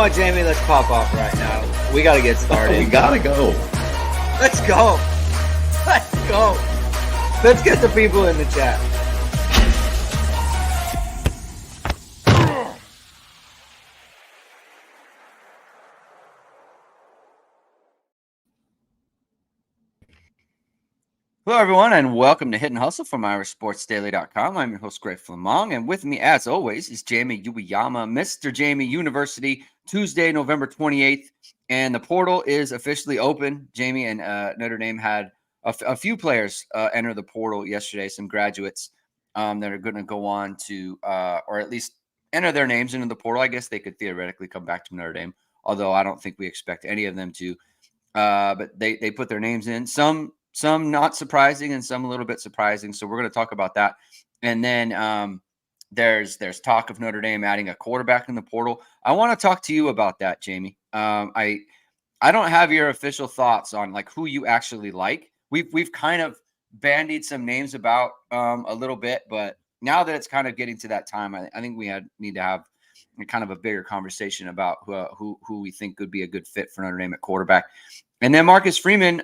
Oh, Jamie, let's pop off right now. We got to get started. We got to go. Let's go. Let's go. Let's get the people in the chat. Hello, everyone, and welcome to Hit and Hustle from IRSportsDaily.com. I'm your host, Greg Flamong, and with me, as always, is Jamie Uwiyama, Mr. Jamie University, Tuesday, November 28th, and the portal is officially open. Jamie, and Notre Dame had a few players enter the portal yesterday, some graduates that are going to go on to, or at least enter their names into the portal. I guess they could theoretically come back to Notre Dame, although I don't think we expect any of them to. But they put their names in. Some not surprising and some a little bit surprising. So we're going to talk about that. And then there's talk of Notre Dame adding a quarterback in the portal. I want to talk to you about that, Jamie. I don't have your official thoughts on like who you actually like. We've kind of bandied some names about a little bit, but now that it's kind of getting to that time, I think we need to have kind of a bigger conversation about who we think could be a good fit for Notre Dame at quarterback. And then Marcus Freeman,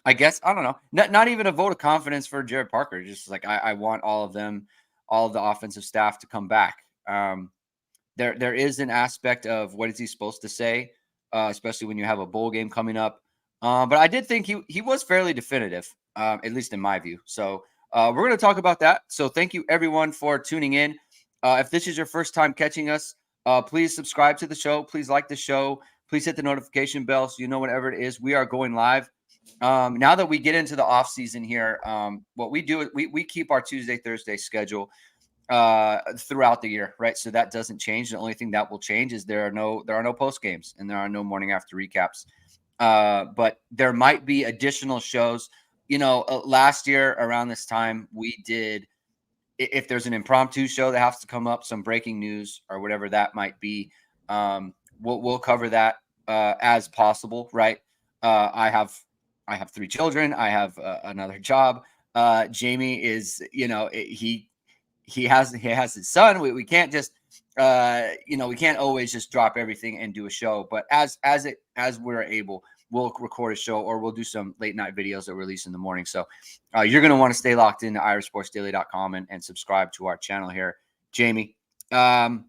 I guess, I don't know, not even a vote of confidence for Gerad Parker. Just like I want all of them, all of the offensive staff to come back. There is an aspect of what is he supposed to say, especially when you have a bowl game coming up. But I did think he was fairly definitive, at least in my view. So we're going to talk about that. So thank you, everyone, for tuning in. If this is your first time catching us, please subscribe to the show. Please like the show. Please hit the notification bell so you know whenever it is we are going live. Now that we get into the off season here, what we do is we keep our Tuesday, Thursday schedule throughout the year, right? So that doesn't change. The only thing that will change is there are no post games and there are no morning after recaps. But there might be additional shows. You know, last year around this time we did. If there's an impromptu show that has to come up, some breaking news or whatever that might be, we'll cover that as possible, right? I have 3 children. I have another job. Jamie is, you know, he has his son. We can't just, we can't always just drop everything and do a show. But as we're able, we'll record a show or we'll do some late night videos that release in the morning. So you're going to want to stay locked into IRSportsDaily.com and subscribe to our channel here, Jamie. And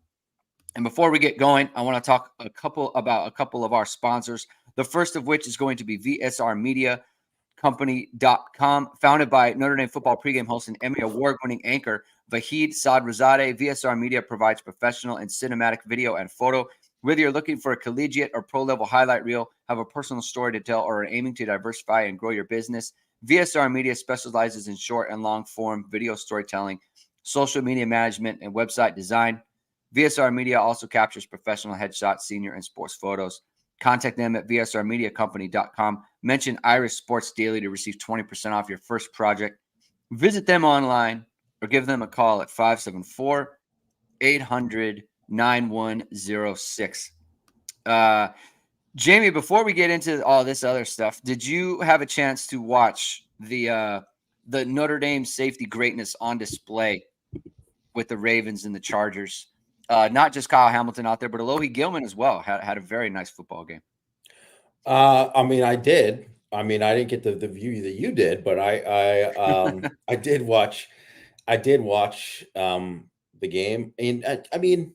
before we get going, I want to talk about a couple of our sponsors. The first of which is going to be VSRMediaCompany.com, founded by Notre Dame football pregame host and Emmy Award-winning anchor Vahid Sadrazadeh. VSR Media provides professional and cinematic video and photo. Whether you're looking for a collegiate or pro-level highlight reel, have a personal story to tell, or are aiming to diversify and grow your business, VSR Media specializes in short and long-form video storytelling, social media management, and website design. VSR Media also captures professional headshots, senior, and sports photos. Contact them at VSRMediaCompany.com. Mention Irish Sports Daily to receive 20% off your first project. Visit them online or give them a call at 574-800-9106. Jamie, before we get into all this other stuff, did you have a chance to watch the Notre Dame safety greatness on display with the Ravens and the Chargers? Not just Kyle Hamilton out there, but Alohi Gilman as well had a very nice football game. I mean, I did. I mean, I didn't get the view that you did, but I did watch. I did watch the game, and I mean,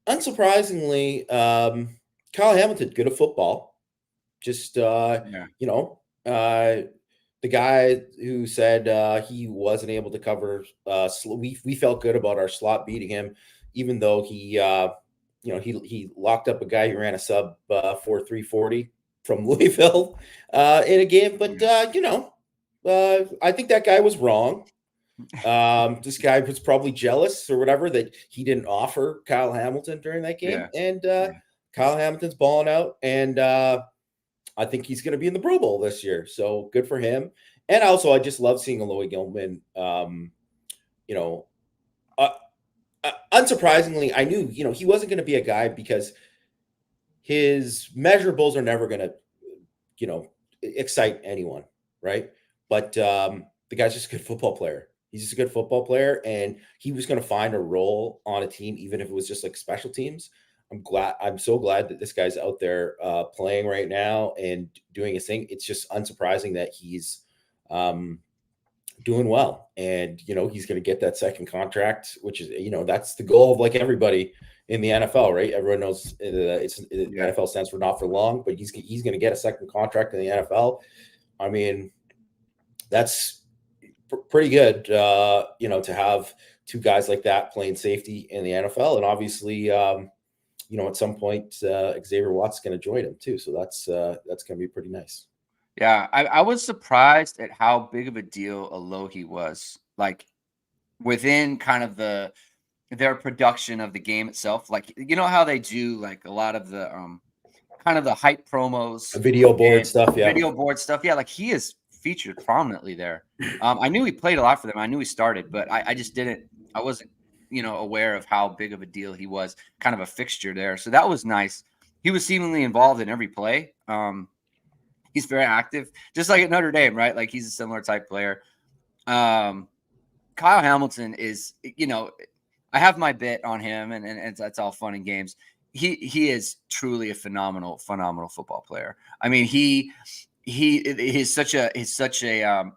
unsurprisingly, Kyle Hamilton good at football. Just the guy who said he wasn't able to cover. We felt good about our slot beating him. Even though he locked up a guy who ran a sub 4.340 from Louisville in a game, but I think that guy was wrong. This guy was probably jealous or whatever that he didn't offer Kyle Hamilton during that game, and Kyle Hamilton's balling out, and I think he's going to be in the Pro Bowl this year. So good for him. And also, I just love seeing Alohi Gilman. Unsurprisingly, I knew, he wasn't going to be a guy because his measurables are never going to, excite anyone, right? But the guy's just a good football player. He's just a good football player, and he was going to find a role on a team, even if it was just like special teams. I'm so glad that this guy's out there playing right now and doing his thing. It's just unsurprising that he's doing well, and he's going to get that second contract, which is that's the goal of like everybody in the NFL, right? Everyone knows NFL stands for not for long, but he's going to get a second contract in the NFL. I mean, that's pretty good, to have two guys like that playing safety in the NFL, and obviously, at some point, Xavier Watt's going to join him too, so that's going to be pretty nice. Yeah, I was surprised at how big of a deal Alohi was, like within kind of their production of the game itself. Like, how they do like a lot of the kind of the hype promos, video board stuff. Yeah. Video board stuff. Yeah. Like he is featured prominently there. I knew he played a lot for them. I knew he started, but I just I wasn't, aware of how big of a deal he was, kind of a fixture there. So that was nice. He was seemingly involved in every play. He's very active, just like at Notre Dame, right? Like he's a similar type player. Kyle Hamilton is, I have my bit on him, and that's all fun and games. He is truly a phenomenal football player. I mean, he is such a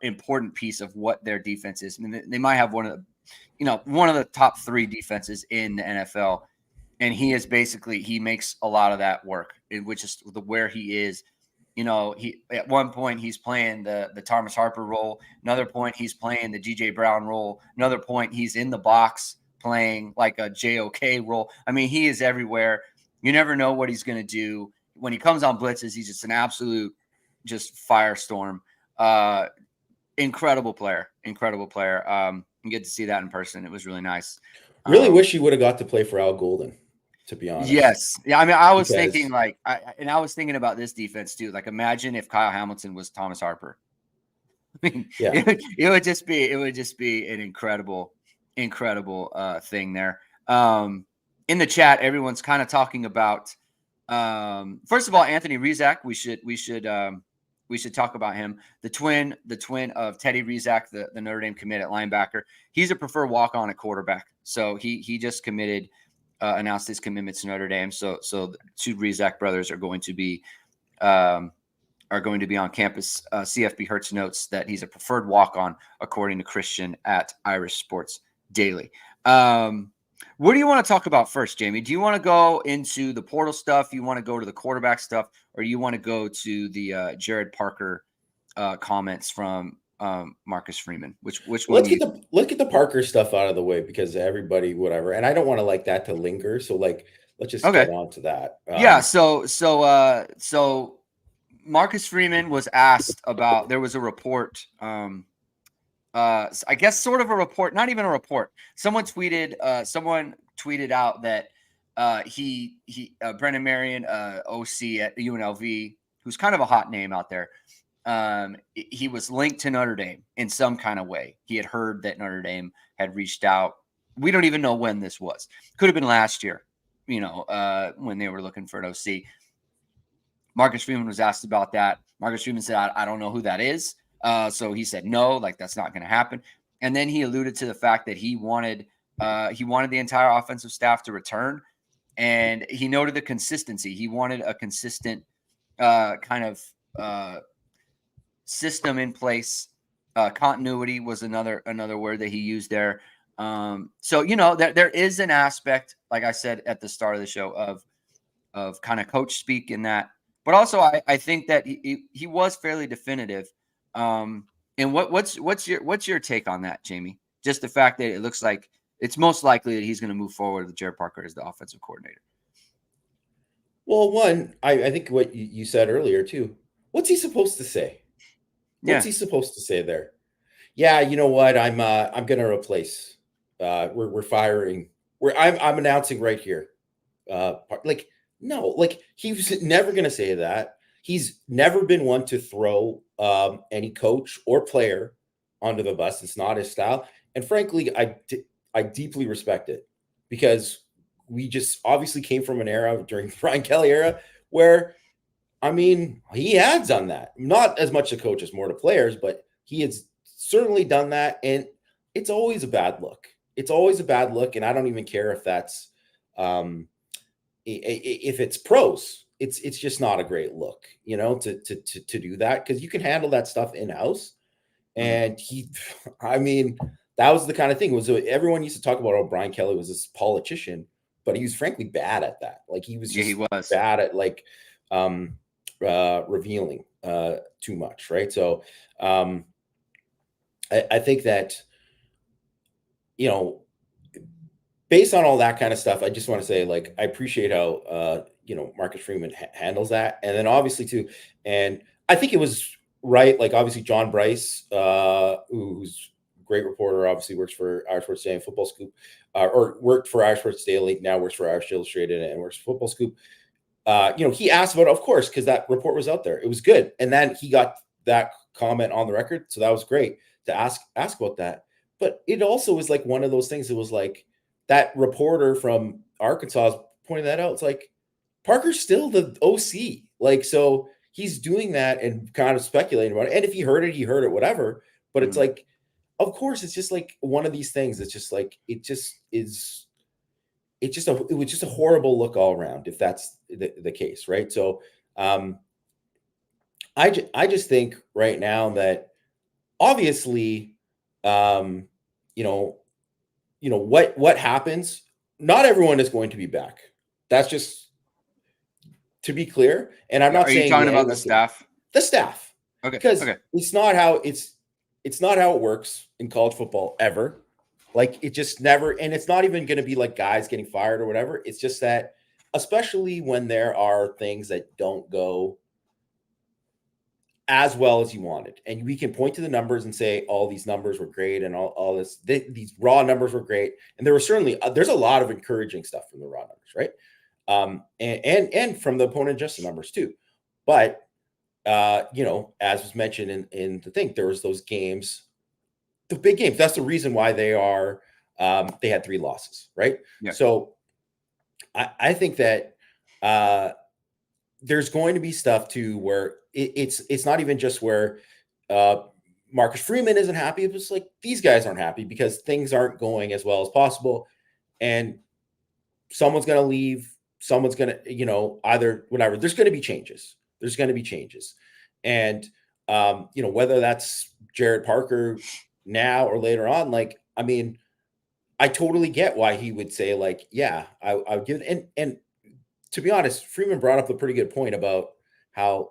important piece of what their defense is. I mean, they might have one of the top 3 defenses in the NFL, and he makes a lot of that work, which is where he is. He at one point he's playing the Thomas Harper role. Another point he's playing the DJ Brown role. Another point he's in the box playing like a JOK role. I mean, he is everywhere. You never know what he's going to do when he comes on blitzes. He's just an absolute firestorm. Incredible player. You get to see that in person. It was really nice. Really wish he would have got to play for Al Golden, to be honest. Yes. Yeah. I mean, I was thinking I was thinking about this defense too. Like, imagine if Kyle Hamilton was Thomas Harper. I mean, it would just be an incredible thing there. In the chat, everyone's kind of talking about, first of all, Anthony Rizak. We should talk about him. The twin of Teddy Rizak, the Notre Dame commit at linebacker. He's a preferred walk-on at quarterback. So he just committed, announced his commitment to Notre Dame. So the 2 Rizak brothers are going to be on campus. CFB Hertz notes that he's a preferred walk-on, according to Christian at Irish Sports Daily. What do you want to talk about first, Jamie? Do you want to go into the portal stuff? You want to go to the quarterback stuff, or you want to go to the Gerad Parker comments from Marcus Freeman? Which one? Let's get the Parker stuff out of the way, because everybody, whatever, and I don't want to like that to linger. So let's just get on to that. So Marcus Freeman was asked about. There was a report. I guess sort of a report, not even a report. Someone tweeted out that Brennan Marion, OC at UNLV, who's kind of a hot name out there. He was linked to Notre Dame in some kind of way. He had heard that Notre Dame had reached out. We don't even know when this was. Could have been last year, when they were looking for an OC. Marcus Freeman was asked about that. Marcus Freeman said, I don't know who that is. So he said, no, like that's not going to happen. And then he alluded to the fact that he wanted the entire offensive staff to return. And he noted the consistency. He wanted a consistent kind of system in place. Continuity was another word that he used there. So, there is an aspect, like I said at the start of the show, of kind of coach speak in that. But also, I think that he was fairly definitive. And what's your take on that, Jamie? Just the fact that it looks like it's most likely that he's going to move forward with Gerad Parker as the offensive coordinator. Well, one, I think what you said earlier too. What's he supposed to say? What's he supposed to say there? Yeah, you know what? I'm going to replace. We're firing. I'm announcing right here. No, he was never going to say that. He's never been one to throw any coach or player onto the bus. It's not his style. And frankly, I deeply respect it, because we just obviously came from an era during the Brian Kelly era where, I mean, he has done that. Not as much to coaches, more to players, but he has certainly done that. And it's always a bad look. It's always a bad look. And I don't even care if that's, if it's pros, it's just not a great look, to do that, because you can handle that stuff in house. And I mean, that was the kind of thing, was everyone used to talk about, oh, Brian Kelly was this politician, but he was frankly bad at that. Like, he was just he was bad at revealing too much, right? So I think that, based on all that kind of stuff, I just want to say, like, I appreciate how Marcus Freeman handles that, and then obviously too, and I think it was right. Like, obviously John Bryce, who's a great reporter, obviously works for Irish Sports Daily, Football Scoop, or worked for Irish Sports Daily, now works for Irish Illustrated and works for Football Scoop. He asked about it, of course, because that report was out there. It was good, and then he got that comment on the record, so that was great to ask about that. But it also was like one of those things. It was like, that reporter from Arkansas pointed that out. It's like, Parker's still the OC. Like, so he's doing that and kind of speculating about it. And if he heard it, whatever. But it's like, of course, it's just like one of these things. It's just like, it was just a horrible look all around, if that's the case. Right. So I just think right now that obviously, what happens, not everyone is going to be back. That's just, to be clear. And I'm not saying, you talking about the staff? The staff. Okay. Because it's not how it works in college football ever. Like, it just never, and it's not even going to be like guys getting fired or whatever. It's just that, especially when there are things that don't go as well as you wanted, and we can point to the numbers and say all these numbers were great, and all this, these raw numbers were great, and there was certainly there's a lot of encouraging stuff from the raw numbers, right? And from the opponent adjusted numbers too. But as was mentioned in the thing, there was those games, the big games. That's the reason why they had 3 losses, right? Yeah. So I think that there's going to be stuff too where it's not even just where Marcus Freeman isn't happy. It's like, these guys aren't happy because things aren't going as well as possible, and someone's going to leave. Someone's going to, either whatever. There's going to be changes. And whether that's Gerad Parker now or later on, like, I mean, I totally get why he would say, like, yeah, I would give it. And to be honest, Freeman brought up a pretty good point about how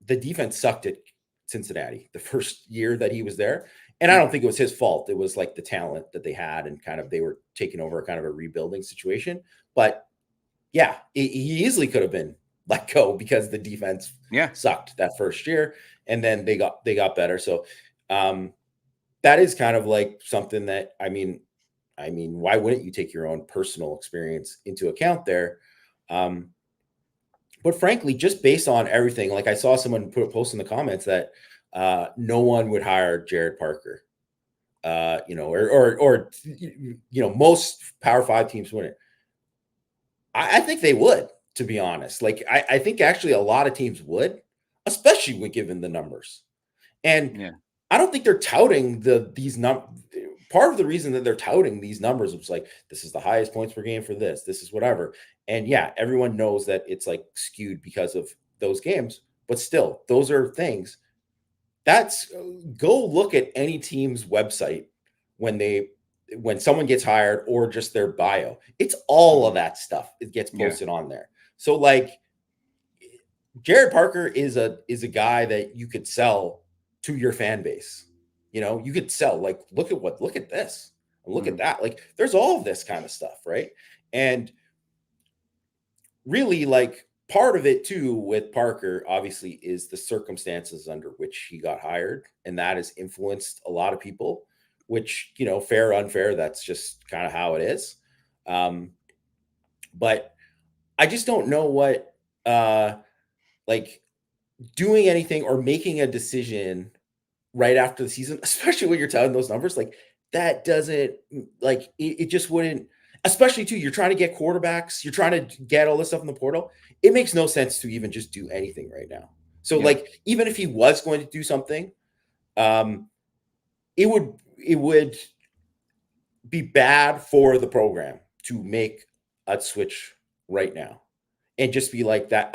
the defense sucked at Cincinnati the first year that he was there. And I don't think it was his fault. It was like the talent that they had, and kind of, they were taking over kind of a rebuilding situation. But yeah, he easily could have been let go because the defense sucked that first year, and then they got better. So that is kind of like something that, I mean, why wouldn't you take your own personal experience into account there? But frankly, just based on everything, like, I saw someone post in the comments that no one would hire Gerad Parker, or most Power 5 teams wouldn't. I think they would, to be honest. Like, I think actually a lot of teams would, especially when given the numbers. And I don't think they're touting these numbers. Part of the reason that they're touting these numbers was like, this is the highest points per game for this is whatever. And yeah, everyone knows that it's like skewed because of those games, but still, those are things. Go look at any team's website when someone gets hired, or just their bio. It's all of that stuff. It gets posted on there. So, like, Gerad Parker is a guy that you could sell to your fan base. You could sell, like, look at this, and look at that. Like, there's all of this kind of stuff, right? And really, like, part of it too with Parker, obviously, is the circumstances under which he got hired, and that has influenced a lot of people, which, fair or unfair, that's just kind of how it is. But I just don't know what like, doing anything or making a decision right after the season, especially when you're telling those numbers, like, that doesn't, like, it just wouldn't, especially too, you're trying to get quarterbacks, you're trying to get all this stuff in the portal. It makes no sense to even just do anything right now. So like, even if he was going to do something, it would be bad for the program to make a switch right now. And just be like that.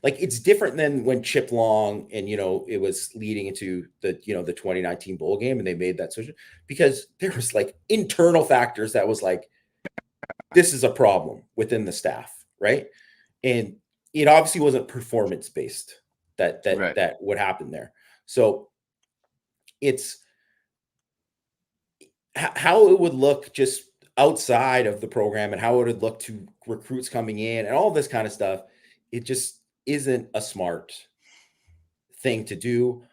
Like it's different than when Chip Long and it was leading into the the 2019 bowl game and they made that decision, because there was like internal factors that was like, this is a problem within the staff, right? And it obviously wasn't performance based Right. that would happen there. So it's how it would look just outside of the program and how it would look to recruits coming in and all this kind of stuff. It just isn't a smart thing to do.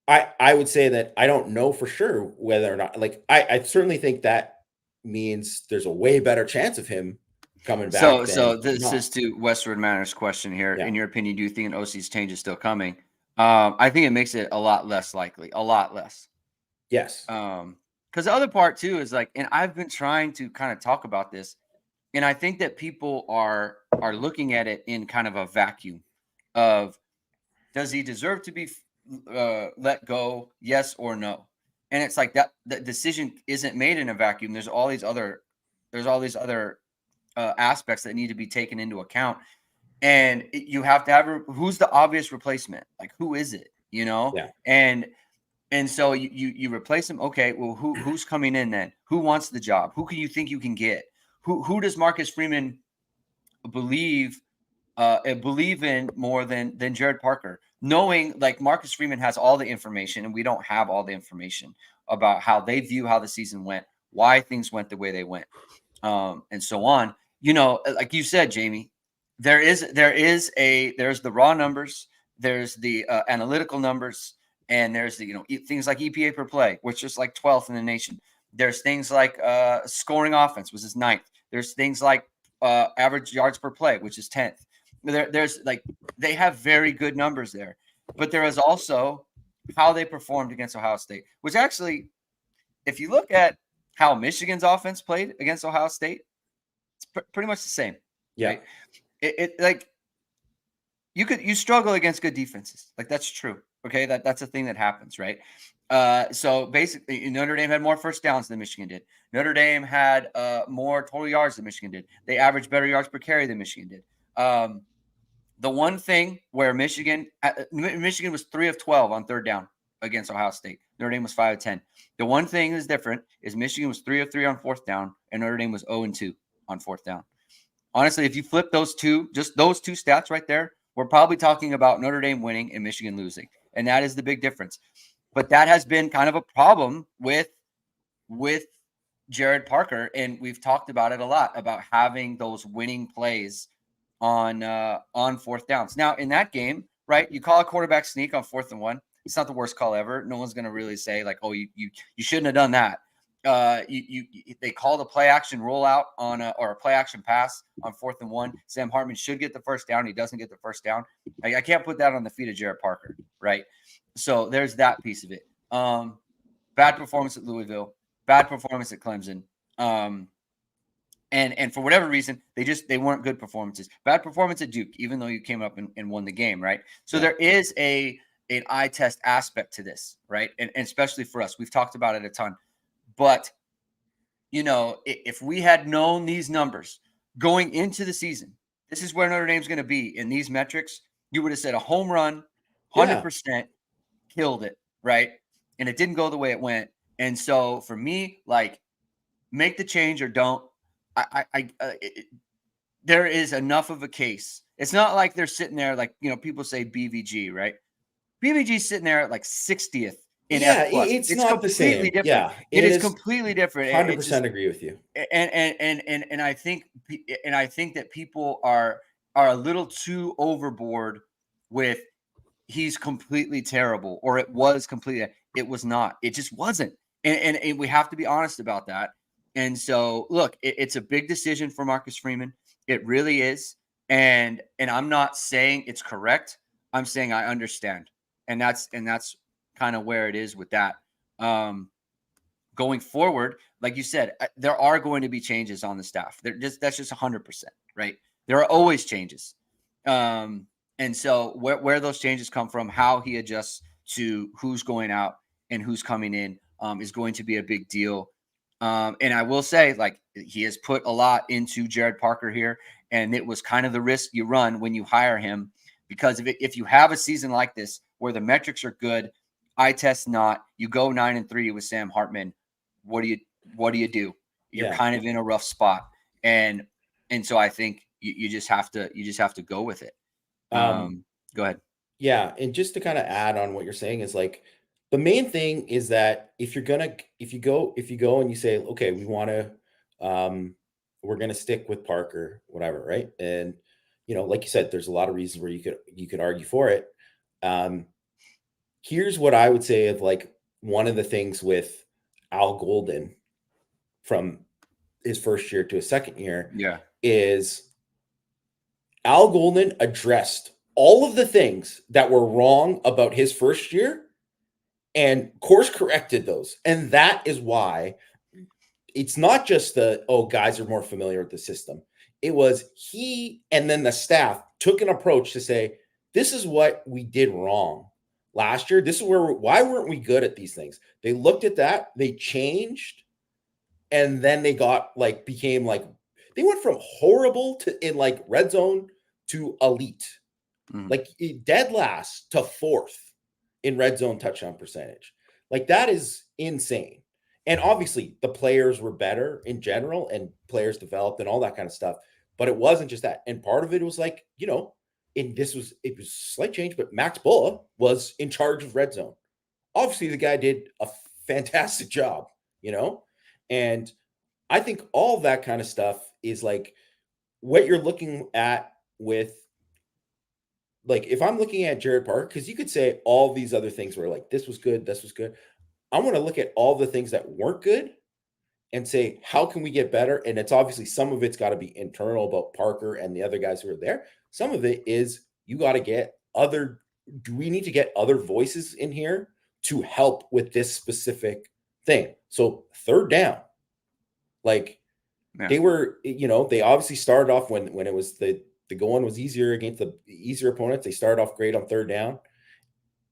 I would say that I don't know for sure whether or not, like, I certainly think that means there's a way better chance of him coming back So than this is not. to Westward Matters question here. Yeah. In your opinion, do you think an OC's change is still coming? I think it makes it a lot less likely, a lot less. Yes. Because the other part too is like, and I've been trying to kind of talk about this, and I think that people are looking at it in kind of a vacuum of, does he deserve to be let go, yes or no? And it's like that the decision isn't made in a vacuum. There's all these other aspects that need to be taken into account, and you have to have who's the obvious replacement, like who is it, Yeah. and so you replace him. Okay, well, who's coming in then? Who wants the job? Who can you think you can get? Who does Marcus Freeman believe believe in more than Gerad Parker? Knowing like Marcus Freeman has all the information and we don't have all the information about how they view how the season went, why things went the way they went, and so on. Like you said, Jamie, there's the raw numbers, there's the analytical numbers, and there's the things like EPA per play, which is like 12th in the nation. There's things like scoring offense, which is 9th. There's things like average yards per play, which is 10th. There's like they have very good numbers there, but there is also how they performed against Ohio State, which actually, if you look at how Michigan's offense played against Ohio State, it's pretty much the same, Yeah. right? It like you struggle against good defenses, like that's true. Okay, that's a thing that happens, right? So basically, Notre Dame had more first downs than Michigan did. Notre Dame had more total yards than Michigan did. They averaged better yards per carry than Michigan did. The one thing where Michigan was 3 of 12 on third down against Ohio State. Notre Dame was 5 of 10. The one thing that's different is Michigan was 3 of 3 on fourth down, and Notre Dame was 0 and 2 on fourth down. Honestly, if you flip those two, just those two stats right there, we're probably talking about Notre Dame winning and Michigan losing. And that is the big difference. But that has been kind of a problem with Gerad Parker. And we've talked about it a lot, about having those winning plays on fourth downs. Now, in that game, right, you call a quarterback sneak on 4th and 1. It's not the worst call ever. No one's going to really say like, oh, you shouldn't have done that. They called a play action rollout or a play action pass on 4th and 1. Sam Hartman should get the first down. He doesn't get the first down. I can't put that on the feet of Gerad Parker, right? So there's that piece of it. Bad performance at Louisville, bad performance at Clemson. And for whatever reason, they weren't good performances. Bad performance at Duke, even though you came up and won the game, right? So there is an eye test aspect to this, right? And especially for us, we've talked about it a ton. But, if we had known these numbers going into the season, this is where Notre Dame's going to be in these metrics, you would have said a home run, 100%, killed it, right? And it didn't go the way it went. And so for me, like, make the change or don't. There is enough of a case. It's not like they're sitting there like, people say BVG, right? BVG's sitting there at like 60th in F+. It's not the same. Different. Yeah, it is completely different. 100% agree with you. And I think that people are a little too overboard with he's completely terrible or it was completely. It was not. It just wasn't. And we have to be honest about that. And so, look, it's a big decision for Marcus Freeman. It really is. And I'm not saying it's correct. I'm saying I understand. And that's kind of where it is with that. Going forward, like you said, there are going to be changes on the staff. That's just 100%, right? There are always changes. And so where those changes come from, how he adjusts to who's going out and who's coming in is going to be a big deal. And I will say, like, he has put a lot into Gerad Parker here. And it was kind of the risk you run when you hire him, because if you have a season like this where the metrics are good, eye test not, you go 9-3 with Sam Hartman, what do you do? You're kind of in a rough spot. And so I think you just have to go with it. Go ahead. Yeah, and just to kind of add on what you're saying is like the main thing is that if you go and you say, okay, we're gonna stick with Parker, whatever, right? And like you said, there's a lot of reasons where you could argue for it. Here's what I would say of like one of the things with Al Golden from his first year to his second year, is Al Golden addressed all of the things that were wrong about his first year and course corrected those. And that is why it's not just guys are more familiar with the system. It was he and then the staff took an approach to say, this is what we did wrong last year. This is why weren't we good at these things? They looked at that, they changed, and then they became they went from horrible in red zone to elite. Like dead last to fourth in red zone touchdown percentage. Like that is insane. And obviously the players were better in general and players developed and all that kind of stuff. But it wasn't just that. And part of it was it was a slight change, but Max Bulla was in charge of red zone. Obviously the guy did a fantastic job, and I think all that kind of stuff is like what you're looking at with, like, if I'm looking at Gerad Parker, because you could say all these other things were like, this was good, this was good. I want to look at all the things that weren't good and say, how can we get better? And it's obviously some of it's got to be internal about Parker and the other guys who are there. Some of it is you got to get do we need to get other voices in here to help with this specific thing? So third down, they were, they obviously started off when it was the going was easier against the easier opponents. They started off great on third down.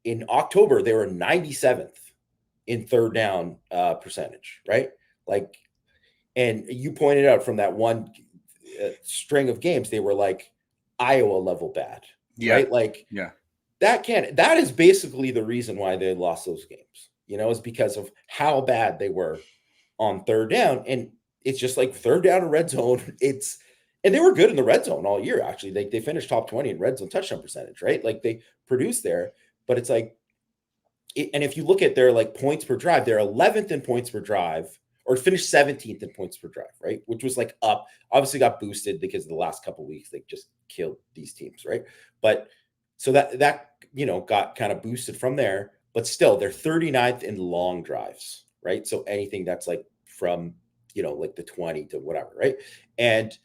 In October, they were 97th in third down percentage, right? And you pointed out from that one string of games, they were like Iowa level bad, right? That is basically the reason why they lost those games, is because of how bad they were on third down. And it's just like third down and red zone. And they were good in the red zone all year, actually. They finished top 20 in red zone touchdown percentage, right? Like they produced there, but it's like, and if you look at their points per drive, they're 11th in points per drive, or finished 17th in points per drive, right? Which was up, obviously got boosted because of the last couple of weeks, they just killed these teams, right? But so that got kind of boosted from there, but still they're 39th in long drives, right? So anything that's from, the 20 to whatever, right? And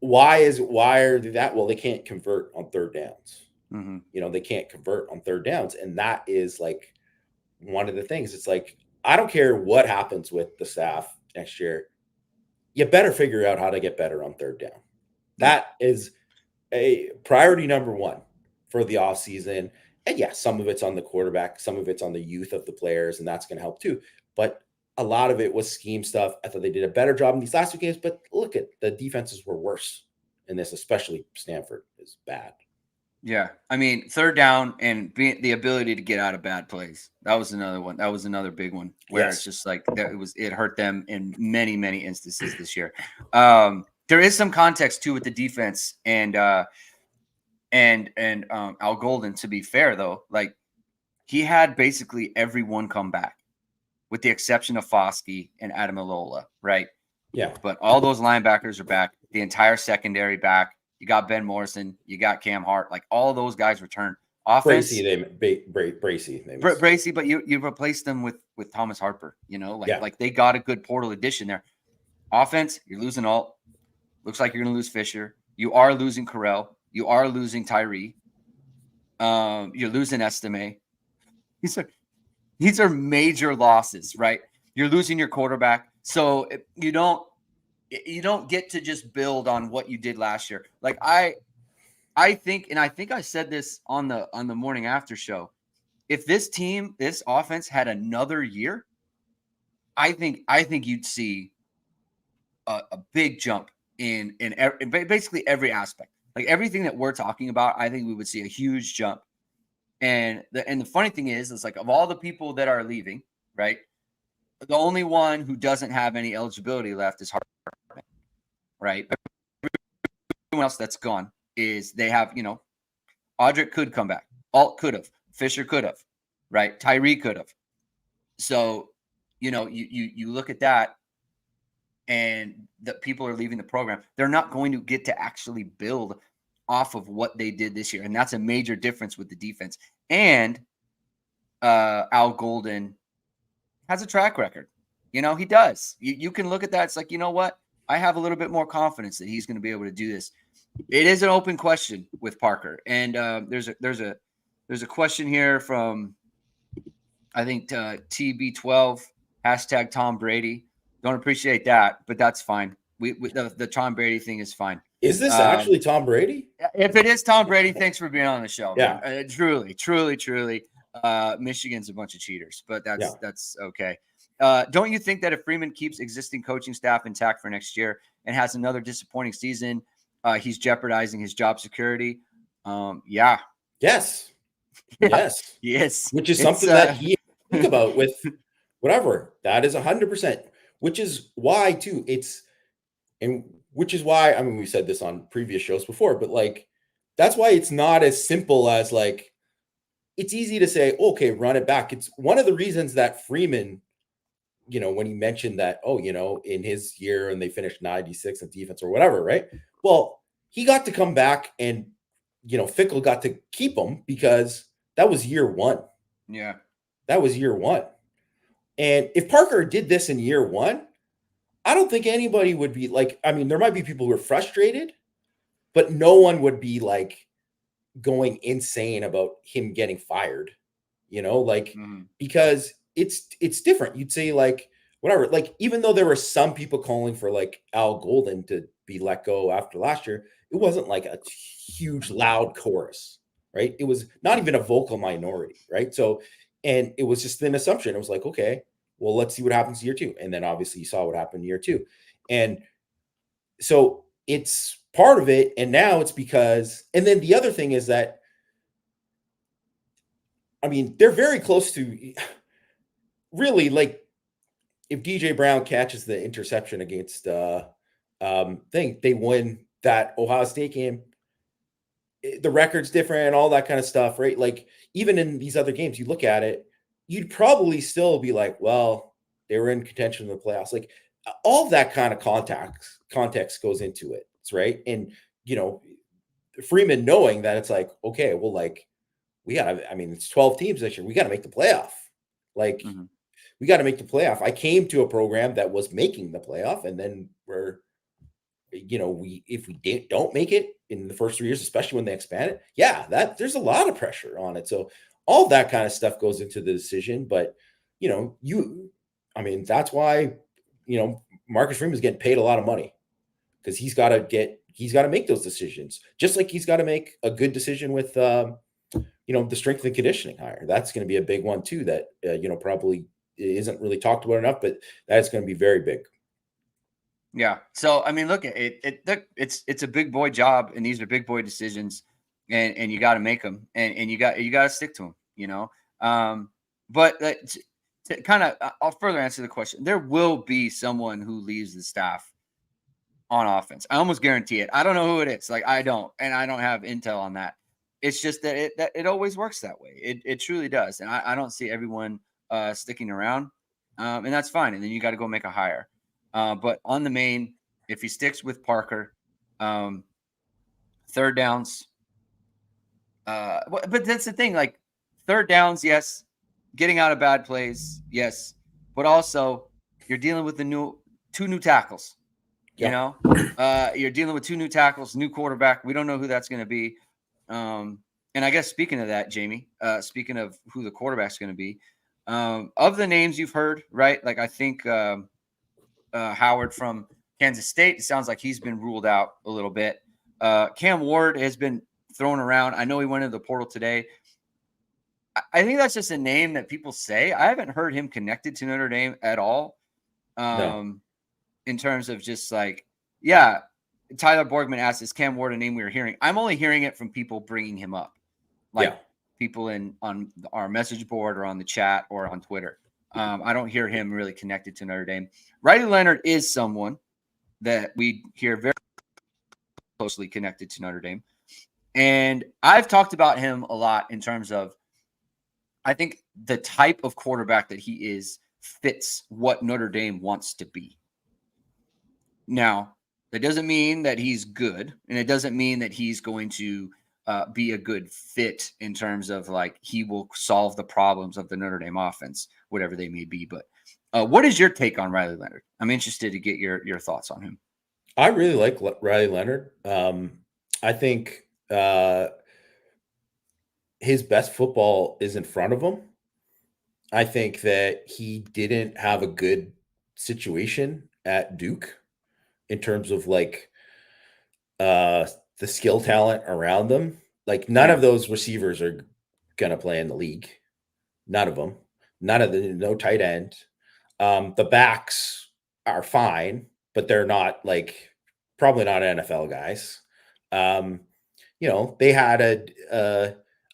why are they that? Well, they can't convert on third downs. They can't convert on third downs. And that is one of the things. It's I don't care what happens with the staff next year. You better figure out how to get better on third down. That is a priority number one for the offseason. And yeah, some of it's on the quarterback, some of it's on the youth of the players, and that's going to help too. But a lot of it was scheme stuff. I thought they did a better job in these last two games, but look at the defenses were worse in this, especially Stanford is bad. Yeah. I mean, third down and the ability to get out of bad plays. That was another one. That was another big one where it's just it hurt them in many, many instances this year. There is some context too with the defense and Al Golden, to be fair though, he had basically everyone come back with the exception of Foskey and Adamilola, right? Yeah. But all those linebackers are back. The entire secondary back. You got Ben Morrison. You got Cam Hart. All those guys returned. Offense. Bracey, but you replaced them with Thomas Harper. They got a good portal addition there. Offense, you're losing Alt. Looks like you're going to lose Fisher. You are losing Carell. You are losing Tyree. You're losing Estime. These are major losses, right? You're losing your quarterback. So you don't get to just build on what you did last year. I think I said this on the morning after show. If this offense had another year, I think you'd see a big jump in basically every aspect. Like everything that we're talking about, I think we would see a huge jump. And the funny thing is, it's like of all the people that are leaving, right? The only one who doesn't have any eligibility left is Hartman, right? Everyone else that's gone is they have, Audric could come back. Alt could have. Fisher could have, right? Tyree could have. So, you look at that and the people are leaving the program. They're not going to get to actually build off of what they did this year. And that's a major difference with the defense. And Al Golden has a track record. He does. You can look at that. It's like, you know what? I have a little bit more confidence that he's going to be able to do this. It is an open question with Parker. And there's a question here from, I think, TB12, hashtag Tom Brady. Don't appreciate that, but that's fine. The Tom Brady thing is fine. Is this actually Tom Brady? If it is Tom Brady, thanks for being on the show. Yeah. Truly. Michigan's a bunch of cheaters, but that's okay. Don't you think that if Freeman keeps existing coaching staff intact for next year and has another disappointing season, he's jeopardizing his job security? Yeah. Yes. Yeah. Yes. Yes. Which is something that he think about with whatever. That is 100%. Which is why too. Which is why, I mean, we said this on previous shows before, but like, that's why it's not as simple as like, it's easy to say, okay, run it back. It's one of the reasons that Freeman, when he mentioned that, in his year and they finished 96 in defense or whatever, right? Well, he got to come back and, Fickle got to keep him because that was year one. Yeah. That was year one. And if Parker did this in year one, I don't think anybody would be like, I mean, there might be people who are frustrated, but no one would be like going insane about him getting fired, because it's different. You'd say like, whatever, like, even though there were some people calling for like Al Golden to be let go after last year, it wasn't like a huge loud chorus, right? It was not even a vocal minority, right? So, and it was just an assumption. It was like, okay, well, let's see what happens year two. And then obviously you saw what happened year two. And so it's part of it. And now it's because, and then the other thing is that, I mean, they're very close to really, like, if DJ Brown catches the interception against they win that Ohio State game. The record's different and all that kind of stuff, right? Like, even in these other games, you look at it, you'd probably still be like, well, they were in contention in the playoffs. Like, all that kind of context goes into it, right? And, Freeman knowing that it's like, okay, well, like, it's 12 teams this year. We got to make the playoff. Like, we got to make the playoff. I came to a program that was making the playoff, and then if we don't make it in the first 3 years, especially when they expand it, there's a lot of pressure on it. So all that kind of stuff goes into the decision. But, that's why, Marcus Freeman is getting paid a lot of money because he's got to make those decisions, just like he's got to make a good decision with, the strength and conditioning hire. That's going to be a big one too, that, probably isn't really talked about enough, but that's going to be very big. Yeah. So, I mean, look, it's a big boy job, and these are big boy decisions, and you got to make them, and you got to stick to them, but to kind of, I'll further answer the question. There will be someone who leaves the staff on offense. I almost guarantee it. I don't know who it is. Like, I don't have intel on that. It's just that it always works that way. It truly does. And I don't see everyone sticking around, and that's fine. And then you got to go make a hire. But on the main, if he sticks with Parker, third downs. But that's the thing. Like, third downs, yes. Getting out of bad plays, yes. But also, you're dealing with two new tackles. Yeah. You're dealing with two new tackles, new quarterback. We don't know who that's going to be. And I guess speaking of that, Jamie, speaking of who the quarterback's going to be, of the names you've heard, right? Like, I think Howard from Kansas State, it sounds like he's been ruled out a little bit. Cam Ward has been thrown around. I know he went into the portal today. I think that's just a name that people say. I haven't heard him connected to Notre Dame at all. No. In terms of just like, yeah, Tyler Borgman asks, "Is Cam Ward a name we were hearing?" I'm only hearing it from people bringing him up, like people on our message board or on the chat or on Twitter. I don't hear him really connected to Notre Dame. Riley Leonard is someone that we hear very closely connected to Notre Dame. And I've talked about him a lot in terms of, I think the type of quarterback that he is fits what Notre Dame wants to be. Now, that doesn't mean that he's good, and it doesn't mean that he's going to be a good fit in terms of like he will solve the problems of the Notre Dame offense, whatever they may be. But what is your take on Riley Leonard? I'm interested to get your thoughts on him. I really like Riley Leonard. I think his best football is in front of him. I think that he didn't have a good situation at Duke in terms of like the skill talent around them. Like none of those receivers are gonna play in the league. None of them. No tight end. The backs are fine, but they're not like probably not NFL guys. They had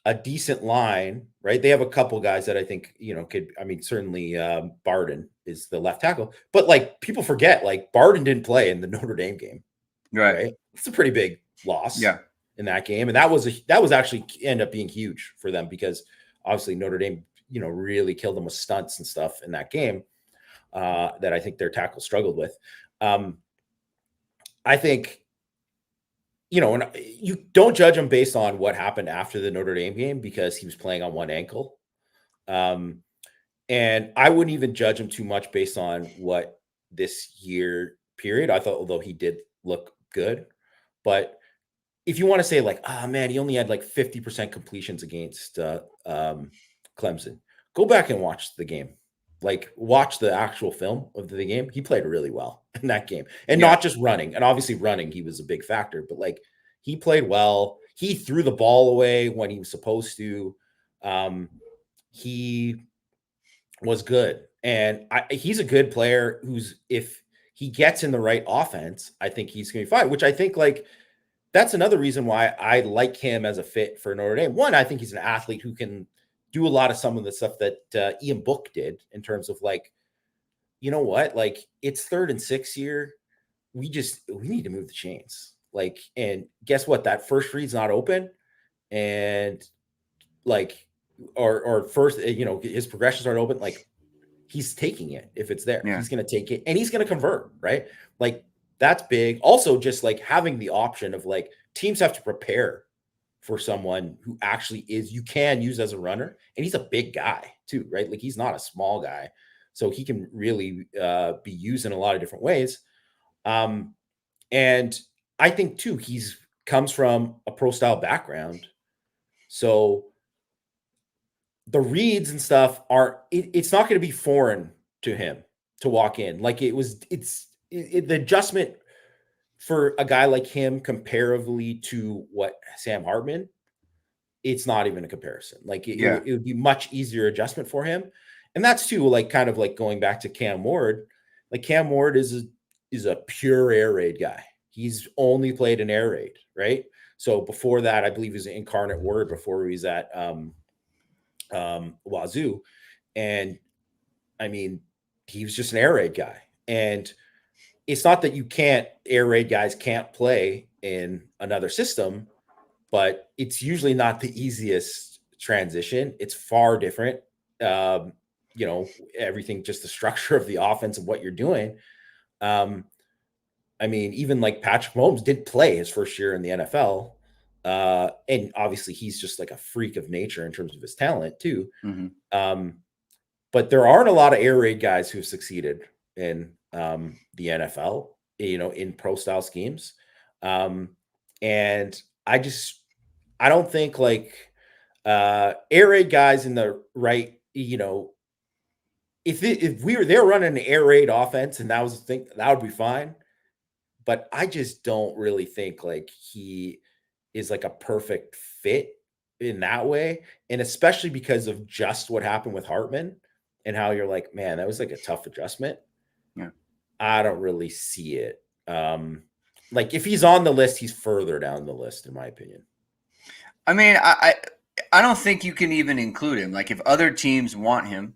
a decent line, right? They have a couple guys that I think, certainly Barden is the left tackle, but like people forget, like Barden didn't play in the Notre Dame game, right? It's a pretty big loss in that game. And that was actually ended up being huge for them because obviously Notre Dame, really killed them with stunts and stuff in that game that I think their tackle struggled with. I think, and you don't judge him based on what happened after the Notre Dame game because he was playing on one ankle. And I wouldn't even judge him too much based on what this year period. I thought, although he did look good, but if you want to say like, oh man, he only had like 50% completions against Clemson, go back and watch the game. Like watch the actual film of the game. He played really well in that game and not just running. And obviously running, he was a big factor, but like he played well. He threw the ball away when he was supposed to. He was good. And he's a good player who's, if he gets in the right offense, I think he's going to be fine, which I think like, that's another reason why I like him as a fit for Notre Dame. One, I think he's an athlete who can do a lot of some of the stuff that Ian Book did in terms of like, you know what, like it's 3rd and 6 year. We need to move the chains. Like, and guess what? That first read's not open. And like, or first, his progressions aren't open. Like he's taking it. If it's there, he's going to take it and he's going to convert. Right. Like, that's big. Also, just like having the option of like teams have to prepare for someone who actually you can use as a runner. And he's a big guy too, right? Like he's not a small guy. So he can really be used in a lot of different ways. And I think too, comes from a pro style background. So the reads and stuff it's not going to be foreign to him to walk in. Like the adjustment for a guy like him comparatively to what Sam Hartman, it's not even a comparison. Like it would be much easier adjustment for him. And that's too, like kind of like going back to Cam Ward. Like Cam Ward is a pure air raid guy. He's only played an air raid, right? So before that, I believe he was an incarnate word before he was at Wazoo. And I mean, he was just an air raid guy. And it's not that air raid guys can't play in another system, but it's usually not the easiest transition. It's far different. Everything, just the structure of the offense and what you're doing. I mean, even like Patrick Mahomes did play his first year in the NFL. And obviously he's just like a freak of nature in terms of his talent too. Mm-hmm. But there aren't a lot of air raid guys who've succeeded in the NFL, in pro style schemes. And I don't think like air raid guys in the right, if they're running an air raid offense and that was the thing, that would be fine. But I just don't really think like he is like a perfect fit in that way. And especially because of just what happened with Hartman and how you're like, man, that was like a tough adjustment. Yeah. I don't really see it. like if he's on the list, he's further down the list, in my opinion. I mean, I don't think you can even include him. Like if other teams want him,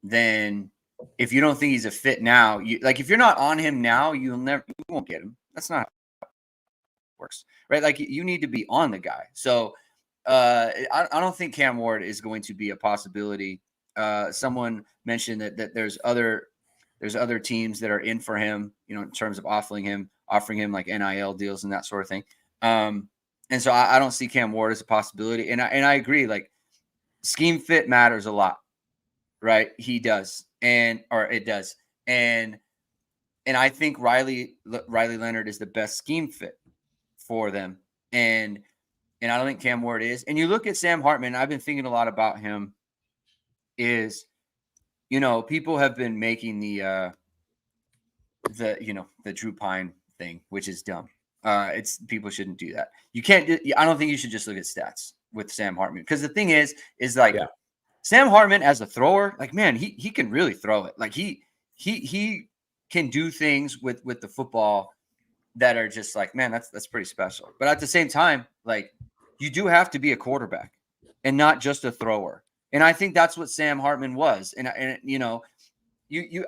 then if you don't think he's a fit now, if you're not on him now, you won't get him. That's not how it works, right? Like you need to be on the guy. So I don't think Cam Ward is going to be a possibility. Someone mentioned that there's other teams that are in for him, in terms of offering him like NIL deals and that sort of thing. And so I don't see Cam Ward as a possibility. And I agree, like scheme fit matters a lot, right? He does, or it does. And I think Riley Leonard is the best scheme fit for them. And I don't think Cam Ward is. And you look at Sam Hartman, I've been thinking a lot about him, is, people have been making the Drew Pine thing, which is dumb. It's people shouldn't do that. You can't. I don't think you should just look at stats with Sam Hartman, because the thing is like Sam Hartman as a thrower, like, man, he can really throw it. Like he can do things with the football that are just like, man, that's pretty special. But at the same time, like, you do have to be a quarterback and not just a thrower. And I think that's what Sam Hartman was. And I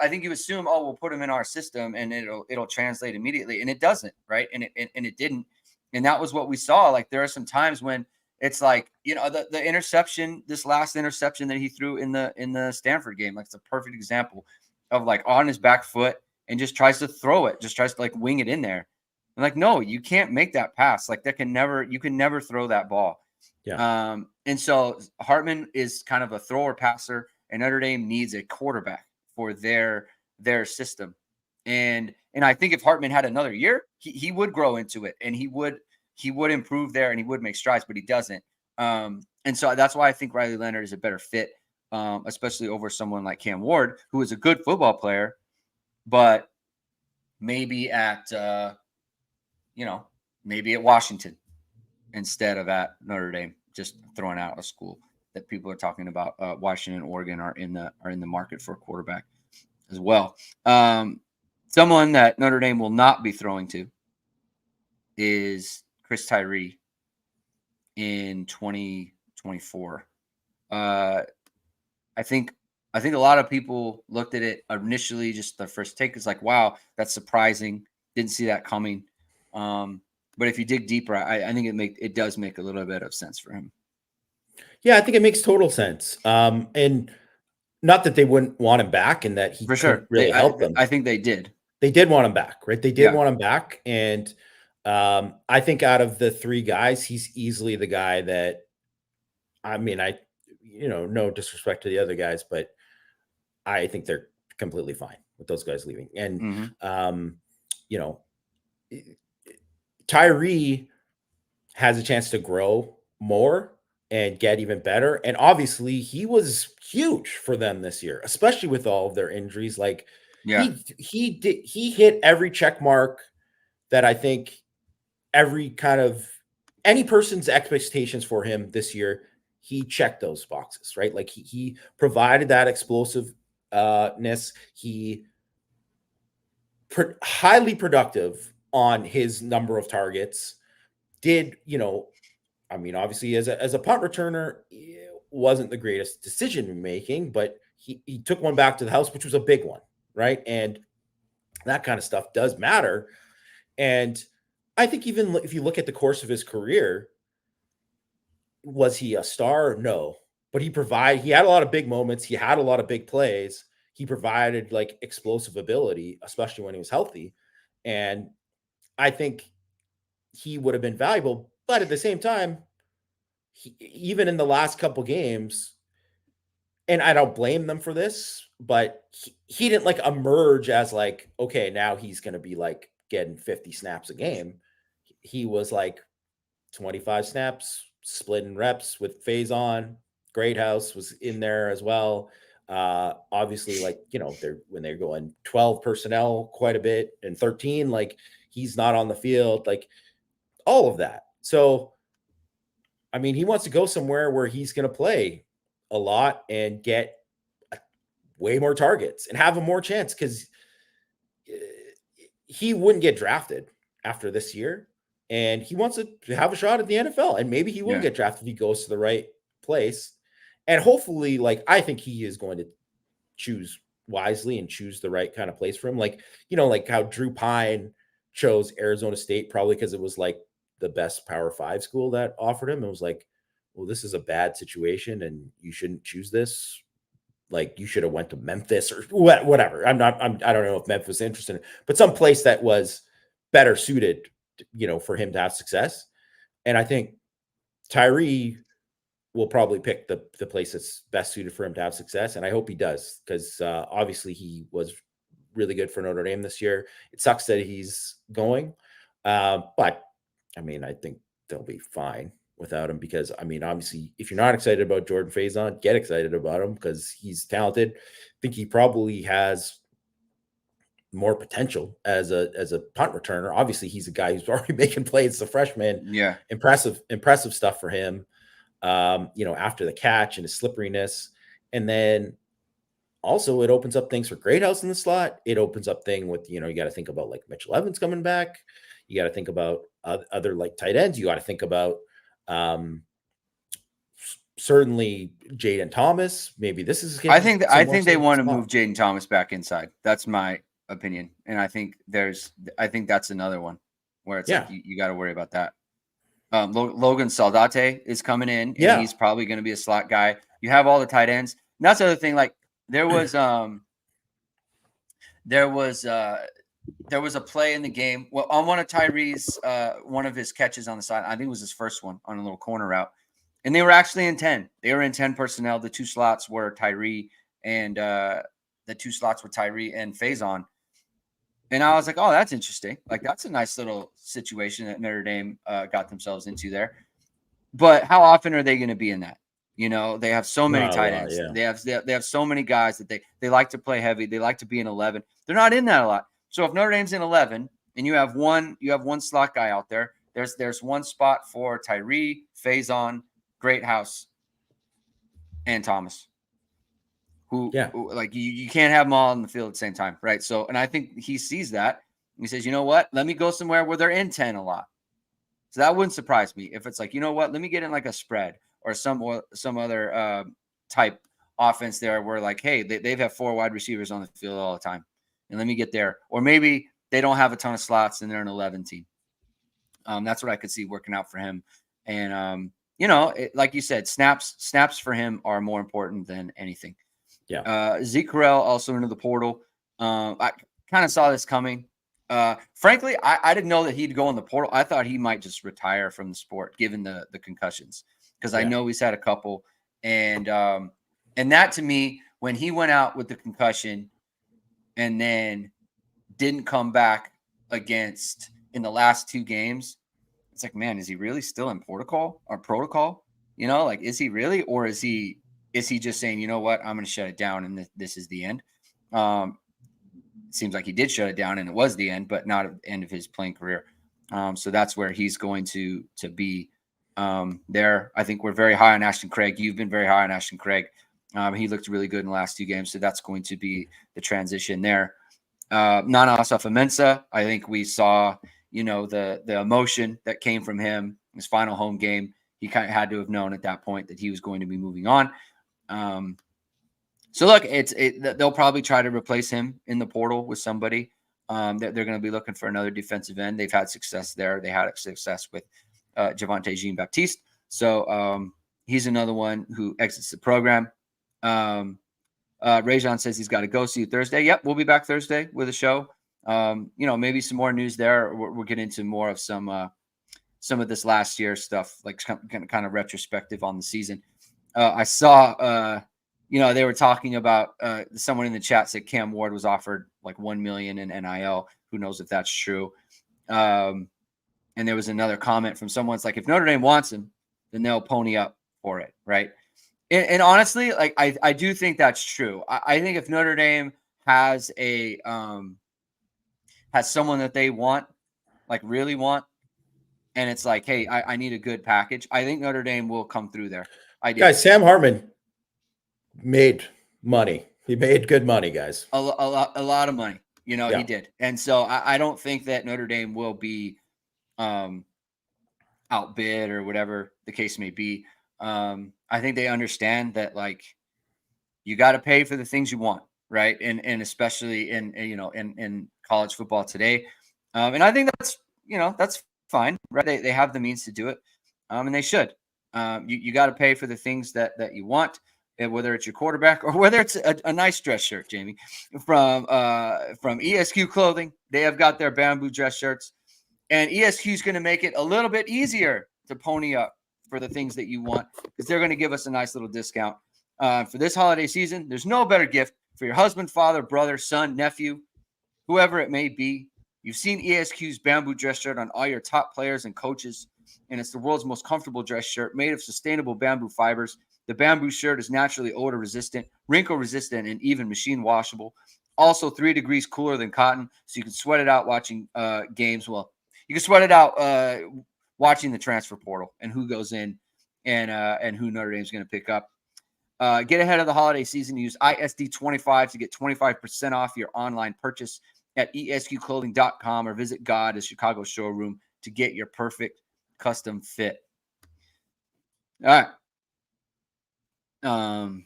think you assume, oh, we'll put him in our system and it'll translate immediately, and it doesn't, right? And it didn't. And that was what we saw. Like there are some times when it's like, the interception, this last interception that he threw in the Stanford game, like it's a perfect example of like on his back foot and just tries to throw it, just tries to like wing it in there. And like, no, you can't make that pass. Like you can never throw that ball. Yeah. And so Hartman is kind of a thrower passer, and Notre Dame needs a quarterback for their system. And I think if Hartman had another year, he would grow into it, and he would improve there, and he would make strides, but he doesn't. And so that's why I think Riley Leonard is a better fit, especially over someone like Cam Ward, who is a good football player, but maybe at maybe at Washington instead of at Notre Dame. Just throwing out a school that people are talking about. Washington and Oregon are in the market for a quarterback as well. Someone that Notre Dame will not be throwing to is Chris Tyree in 2024. I think a lot of people looked at it initially, just the first take is like, wow, that's surprising. Didn't see that coming. But if you dig deeper, I think it does make a little bit of sense for him. Yeah, I think it makes total sense. And not that they wouldn't want him back and that he for sure really help them. I think they did. They did want him back, right? They did want him back. And I think out of the three guys, he's easily the guy that, I mean, no disrespect to the other guys, but I think they're completely fine with those guys leaving. And, Tyree has a chance to grow more and get even better. And obviously he was huge for them this year, especially with all of their injuries. Like he hit every check mark that I think any person's expectations for him this year, he checked those boxes, right? Like he provided that explosiveness. He highly productive on his number of targets. Did, obviously as a punt returner, it wasn't the greatest decision making, but he took one back to the house, which was a big one, right? And that kind of stuff does matter. And I think even if you look at the course of his career, was he a star? No, but he had a lot of big moments. He had a lot of big plays. He provided like explosive ability, especially when he was healthy. And I think he would have been valuable, but at the same time, even in the last couple games, and I don't blame them for this, but he didn't like emerge as like, okay, now he's going to be like getting 50 snaps a game. He was like 25 snaps, splitting reps with Faison. Greathouse was in there as well. Obviously, like, when they're going 12 personnel quite a bit and 13, like he's not on the field, like all of that. So, I mean, he wants to go somewhere where he's going to play a lot and get way more targets and have a more chance, because he wouldn't get drafted, after this year, and he wants to have a shot at the NFL, and maybe he will get drafted if he goes to the right place. And hopefully, like, I think he is going to choose wisely and choose the right kind of place for him. Like, like how Drew Pine chose Arizona State, probably because it was like the best Power 5 school that offered him. It was like, well, this is a bad situation and you shouldn't choose this. Like, you should have went to Memphis or whatever. I don't know if Memphis was interested in, but some place that was better suited, for him to have success. And I think Tyree will probably pick the place that's best suited for him to have success. And I hope he does, because obviously he was really good for Notre Dame this year. It sucks that he's going. But I mean, I think they'll be fine without him, because I mean, obviously, if you're not excited about Jordan Faison, get excited about him because he's talented. I think he probably has more potential as a punt returner. Obviously, he's a guy who's already making plays as a freshman. Yeah. Impressive stuff for him. After the catch and his slipperiness. And then also it opens up things for Greathouse in the slot. It opens up thing with, you got to think about like Mitchell Evans coming back. You got to think about other like tight ends. You got to think about certainly Jaden Thomas. Maybe this is. I think they want to move Jaden Thomas back inside. That's my opinion. And I think that's another one where it's like you got to worry about that. Logan Saldate is coming in, and he's probably going to be a slot guy. You have all the tight ends. And that's the other thing. Like there was a play in the game. Well, on one of Tyree's, one of his catches on the side, I think it was his first one on a little corner route. And they were actually in 10. They were in 10 personnel. The two slots were Tyree and Faison. And I was like, oh, that's interesting. Like, that's a nice little situation that Notre Dame got themselves into there. But how often are they going to be in that? They have so many tight ends. They have so many guys that they like to play heavy. They like to be in 11. They're not in that a lot. So if Notre Dame's in 11 and you have one slot guy out there, there's one spot for Tyree, Faison, Greathouse, and Thomas. Who like you can't have them all on the field at the same time, right? So, and I think he sees that. He says, you know what? Let me go somewhere where they're in 10 a lot. So that wouldn't surprise me if it's like, you know what? Let me get in like a spread or some other type offense there where like, hey, they've had 4 wide receivers on the field all the time, and let me get there. Or maybe they don't have a ton of slots and they're an 11 team. That's what I could see working out for him. And like you said, snaps for him are more important than anything. Yeah. Zeke Correll also into the portal. I kind of saw this coming. Frankly, I didn't know that he'd go in the portal. I thought he might just retire from the sport given the concussions, because I know he's had a couple. And that to me, when he went out with the concussion and then didn't come back in the last 2 games, it's like, man, is he really still in protocol? Like, is he really, or is he just saying, you know what, I'm going to shut it down and this is the end? It seems like he did shut it down and it was the end, but not at the end of his playing career. So that's where he's going to be there. I think we're very high on Ashton Craig. You've been very high on Ashton Craig. He looked really good in the last 2 games. So that's going to be the transition there. Nana Asaf-Mensah, I think we saw, the emotion that came from him, his final home game. He kind of had to have known at that point that he was going to be moving on. So look, they'll probably try to replace him in the portal with somebody. They're going to be looking for another defensive end. They've had success there. They had success with Javonte Jean-Baptiste. So he's another one who exits the program. Rajon says he's got to go. See you Thursday. Yep, we'll be back Thursday with a show. Maybe some more news there. We'll get into more of some of this last year stuff, like kind of retrospective on the season. I saw, they were talking about someone in the chat said Cam Ward was offered like $1 million in NIL. Who knows if that's true? And there was another comment from someone's like, if Notre Dame wants him, then they'll pony up for it, right? And honestly, like I do think that's true. I think if Notre Dame has has someone that they want, like really want, and it's like, hey, I need a good package, I think Notre Dame will come through there. I do. Guys, Sam Hartman made money. He made good money, guys. A lot of money. He did. And so I don't think that Notre Dame will be outbid or whatever the case may be. I think they understand that, like, you got to pay for the things you want, right? And especially in college football today. And I think that's fine, right? They have the means to do it, and they should. You got to pay for the things that you want, whether it's your quarterback or whether it's a nice dress shirt, Jamie, from ESQ Clothing. They have got their bamboo dress shirts, and ESQ is going to make it a little bit easier to pony up for the things that you want, because they're going to give us a nice little discount. For this holiday season, there's no better gift for your husband, father, brother, son, nephew, whoever it may be. You've seen ESQ's bamboo dress shirt on all your top players and coaches, and it's the world's most comfortable dress shirt made of sustainable bamboo fibers. The bamboo shirt is naturally odor resistant, wrinkle resistant, and even machine washable. Also 3 degrees cooler than cotton, so you can sweat it out watching games. Well, you can sweat it out watching the transfer portal and who goes in and who Notre Dame's going to pick up. Get ahead of the holiday season. Use ISD25 to get 25% off your online purchase at esqclothing.com, or visit God, a Chicago showroom, to get your perfect custom fit. All right.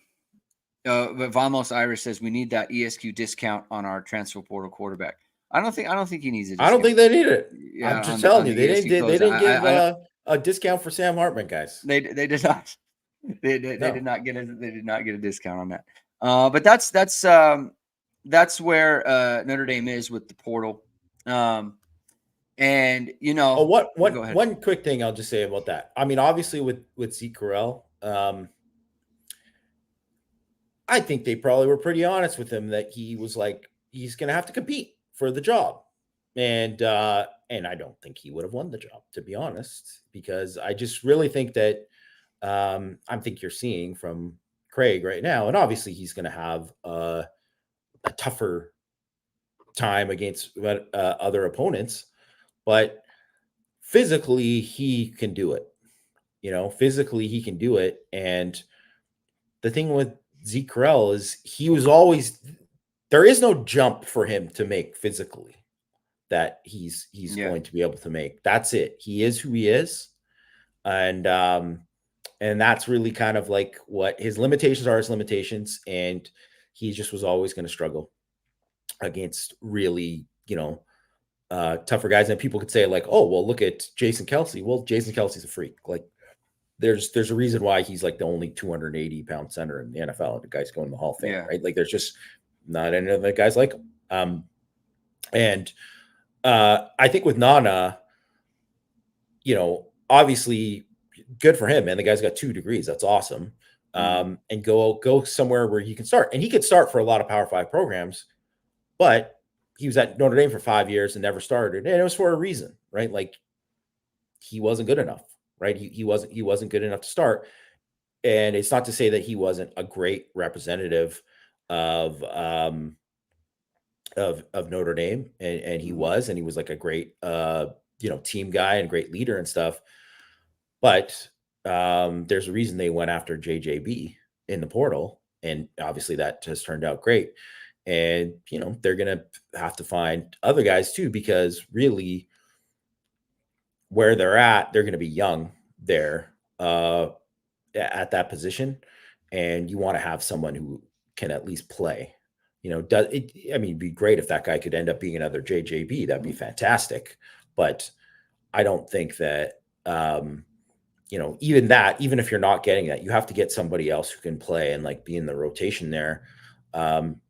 But Vamos Irish says we need that ESQ discount on our transfer portal quarterback. I don't think he needs it. I don't think they need it. Yeah, I'm just telling you, they didn't give a discount for Sam Hartman, guys. They did not. They did not get a discount on that. But that's where Notre Dame is with the portal. And one quick thing I'll just say about that. I mean, obviously with Zeke Correll, I think they probably were pretty honest with him that he was like, he's going to have to compete for the job. And I don't think he would have won the job, to be honest, because I just really think that I think you're seeing from Craig right now, and obviously he's going to have a tougher time against other opponents, but physically he can do it. Physically he can do it. And the thing with Zeke Correll is there is no jump for him to make physically that he's going to be able to make. That's it. He is who he is. And that's really kind of like what his limitations are, his limitations. And he just was always going to struggle against really, tougher guys. And people could say like, oh, well, look at Jason Kelce. Well, Jason Kelce's a freak. Like there's a reason why he's like the only 280-pound center in the NFL. The guy's going to the Hall of Fame, right? Like there's just not any other guys like him. And I think with Nana, obviously good for him, man. The guy's got 2 degrees. That's awesome. And go somewhere where he can start. And he could start for a lot of Power 5 programs, but he was at Notre Dame for 5 years and never started. And it was for a reason, right? Like he wasn't good enough, right? He wasn't good enough to start. And it's not to say that he wasn't a great representative of Notre Dame, and he was like a great team guy and great leader and stuff. But there's a reason they went after JJB in the portal, and obviously that has turned out great. And they're gonna have to find other guys too, because really where they're at, they're gonna be young there at that position, and you want to have someone who can at least play. It'd be great if that guy could end up being another JJB. That'd be fantastic. But I don't think that, even if you're not getting that, you have to get somebody else who can play and like be in the rotation there,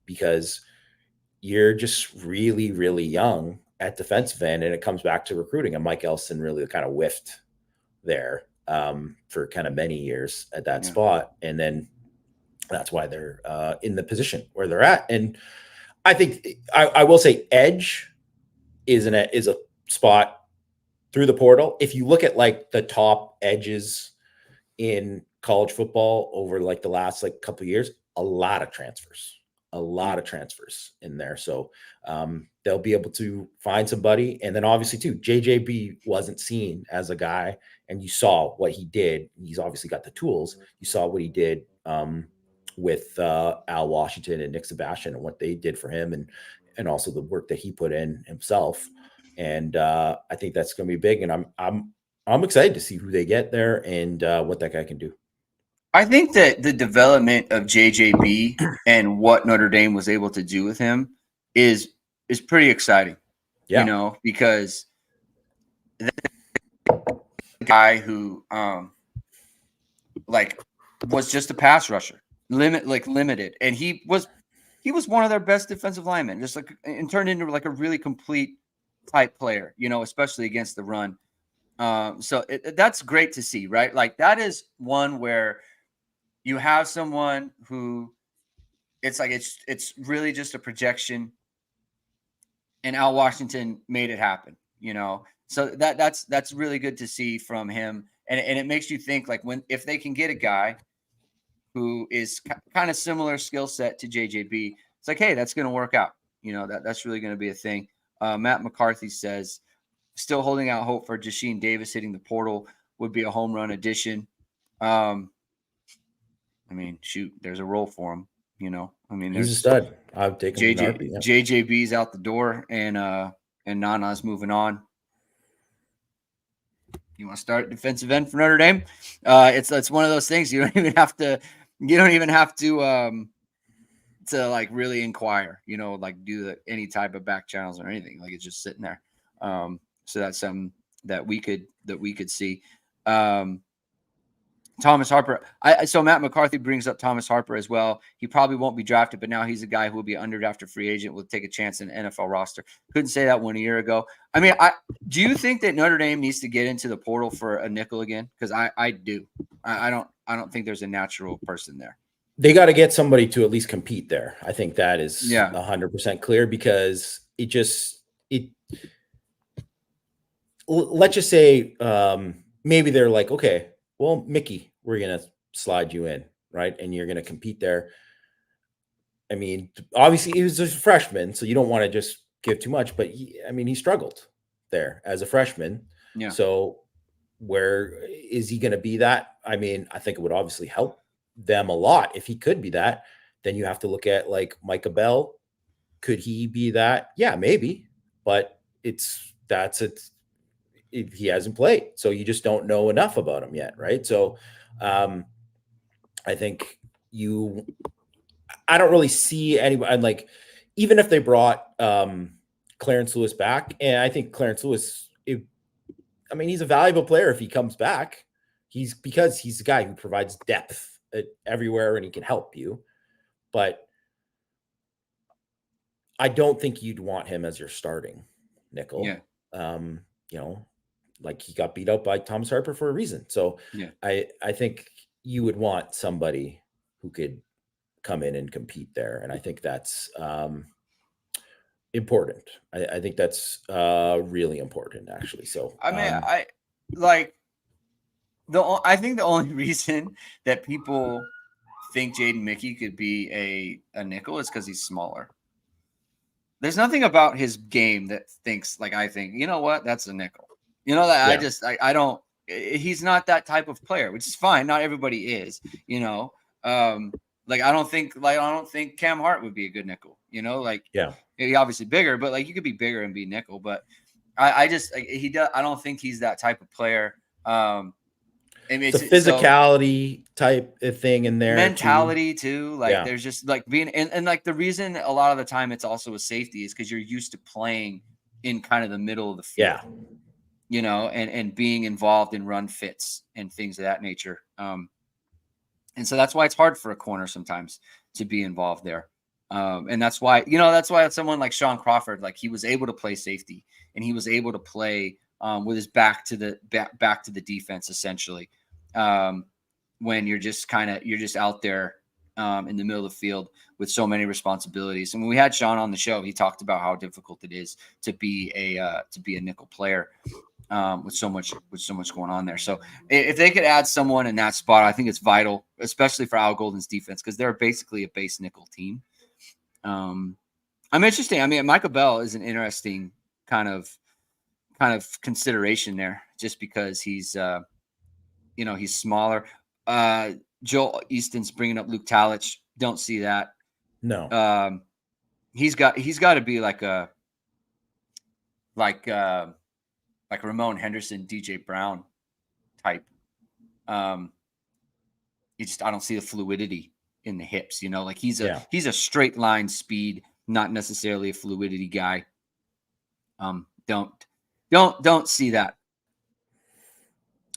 because you're just really, really young at defensive end. And it comes back to recruiting. And Mike Elston really kind of whiffed there for kind of many years at that spot. And then that's why they're in the position where they're at. And I think I will say edge is a spot through the portal. If you look at like the top edges in college football over like the last like couple of years, a lot of transfers in there. So they'll be able to find somebody. And then obviously too, JJB wasn't seen as a guy, and you saw what he did. He's obviously got the tools. You saw what he did with Al Washington and Nick Sebastian and what they did for him. And and also the work that he put in himself. And I think that's going to be big. And I'm excited to see who they get there and what that guy can do. I think that the development of JJB and what Notre Dame was able to do with him is pretty exciting. Yeah. You know, because the guy who like was just a pass rusher, limited, and he was one of their best defensive linemen, just like, and turned into like a really complete type player, you know, especially against the run. So that's great to see, right? Like that is one where you have someone who it's like it's really just a projection, and Al Washington made it happen, you know. So that's really good to see from him, and it makes you think like if they can get a guy who is kind of similar skill set to JJB, it's like, hey, that's going to work out. You know, that's really going to be a thing. Matt McCarthy says, still holding out hope for Jasheen Davis hitting the portal would be a home run addition. I mean, shoot, there's a role for him. You know, I mean, he's a stud. I've taken JJB's out the door, and Nana's moving on. You want to start defensive end for Notre Dame? It's one of those things you don't even have to like really inquire, you know, like do any type of back channels or anything. Like it's just sitting there. So that's something that we could see. Thomas Harper. So Matt McCarthy brings up Thomas Harper as well. He probably won't be drafted, but now he's a guy who will be undrafted free agent, will take a chance in an NFL roster. Couldn't say that 1 year ago. I mean, do you think that Notre Dame needs to get into the portal for a nickel again? Because I do. I don't think there's a natural person there. They got to get somebody to at least compete there. I think that is 100% clear, because let's just say maybe they're like, okay, well, Mickey, we're going to slide you in, right? And you're going to compete there. I mean, obviously he was a freshman, so you don't want to just give too much, but he struggled there as a freshman. Yeah. So where is he going to be that? I mean, I think it would obviously help them a lot if he could be that. Then you have to look at like Micah Bell. Could he be that? Yeah, maybe, but he hasn't played, so you just don't know enough about him yet, right? So I think I don't really see anybody, like, even if they brought Clarence Lewis back, and I think Clarence Lewis, he's a valuable player if he comes back. Because he's a guy who provides depth everywhere and he can help you, but I don't think you'd want him as your starting nickel. Yeah. Like he got beat up by Thomas Harper for a reason. So yeah. I think you would want somebody who could come in and compete there. And I think that's important. I think that's really important, actually. So I think the only reason that people think Jaden Mickey could be a nickel is because he's smaller. There's nothing about his game that thinks like I think, you know what, that's a nickel. You know, that I don't, he's not that type of player, which is fine. Not everybody is, you know. Like I don't think Cam Hart would be a good nickel, you know, like he's obviously bigger, but like you could be bigger and be nickel. But I don't think he's that type of player. It's a physicality type of thing in there. Mentality too. Like there's just like being and like the reason a lot of the time it's also a safety is because you're used to playing in kind of the middle of the field. Yeah. You know, and being involved in run fits and things of that nature. And so that's why it's hard for a corner sometimes to be involved there. And that's why someone like Sean Crawford, like he was able to play safety and he was able to play with his back to the defense, essentially. When you're just out there in the middle of the field with so many responsibilities. And when we had Sean on the show, he talked about how difficult it is to be a nickel player. With so much going on there. So if they could add someone in that spot, I think it's vital, especially for Al Golden's defense, because they're basically a base nickel team. I'm interesting. I mean, Micah Bell is an interesting kind of consideration there, just because he's he's smaller. Joel Easton's bringing up Luke Talich. Don't see that. No. he's got to be like a Ramon Henderson, DJ Brown type. I don't see the fluidity in the hips, like he's a straight line speed, not necessarily a fluidity guy. Don't see that.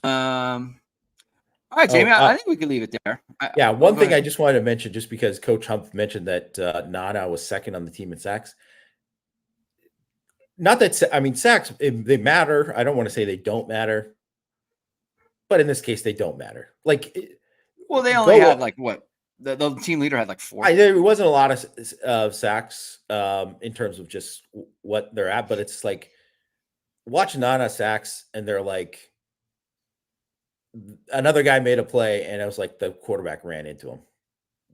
All right, Jamie, I think we can leave it there. One thing I just wanted to mention, just because Coach Humph mentioned that Nana was second on the team in sacks. Not that, sacks, they matter. I don't want to say they don't matter. But in this case, they don't matter. They only had what? The team leader had 4. There wasn't a lot of sacks in terms of just what they're at. But it's watch Nana sacks, and they're another guy made a play, and it was the quarterback ran into him.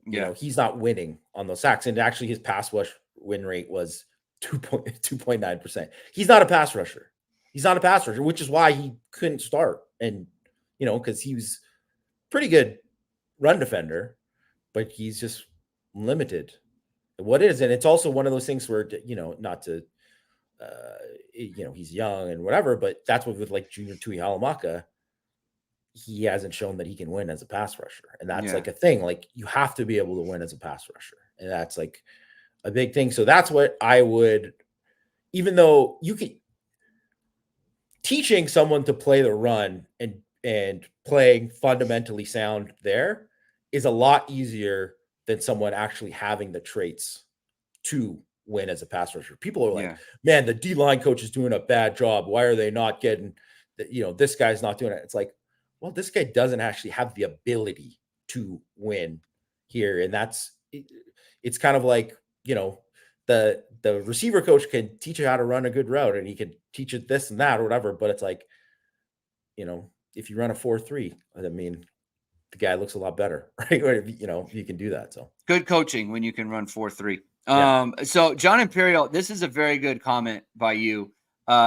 Yeah, he's not winning on those sacks, and actually his pass rush win rate was 2.9%. He's not a pass rusher. Which is why he couldn't start. And because he was pretty good run defender, but he's just limited. What is, and it's also one of those things where not to, he's young and whatever, but that's what with Junior Tui Halamaka. He hasn't shown that he can win as a pass rusher. And that's a thing. You have to be able to win as a pass rusher. And that's a big thing. So that's what I would, even though you can, teaching someone to play the run and playing fundamentally sound there is a lot easier than someone actually having the traits to win as a pass rusher. People are man, the D-line coach is doing a bad job. Why are they not getting, this guy's not doing it. It's well, this guy doesn't actually have the ability to win here. And it's kind of the receiver coach can teach you how to run a good route, and he can teach you this and that or whatever. But it's if you run a 4.3, the guy looks a lot better, right? Or you can do that. So good coaching when you can run 4.3. So John Imperial, this is a very good comment by you,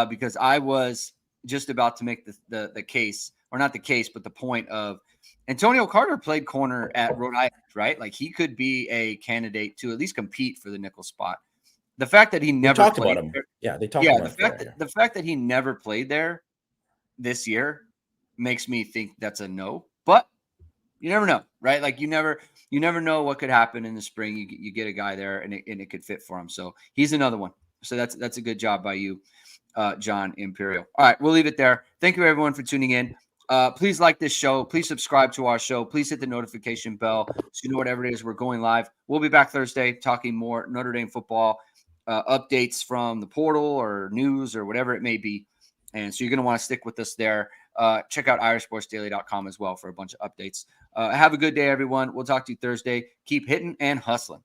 because I was just about to make the case, or not the case, but the point of Antonio Carter played corner at Rhode Island, right? He could be a candidate to at least compete for the nickel spot. The fact that he never talked about him. They talked about the fact that he never played there this year makes me think that's a no. But you never know, right? You never know what could happen in the spring. You get a guy there, and it could fit for him. So he's another one. So that's a good job by you, John Imperial. All right, we'll leave it there. Thank you, everyone, for tuning in. Please like this show. Please subscribe to our show. Please hit the notification bell so you know whatever it is we're going live. We'll be back Thursday talking more Notre Dame football, updates from the portal or news or whatever it may be. And so you're going to want to stick with us there. Check out irishsportsdaily.com as well for a bunch of updates. Have a good day, everyone. We'll talk to you Thursday. Keep hitting and hustling.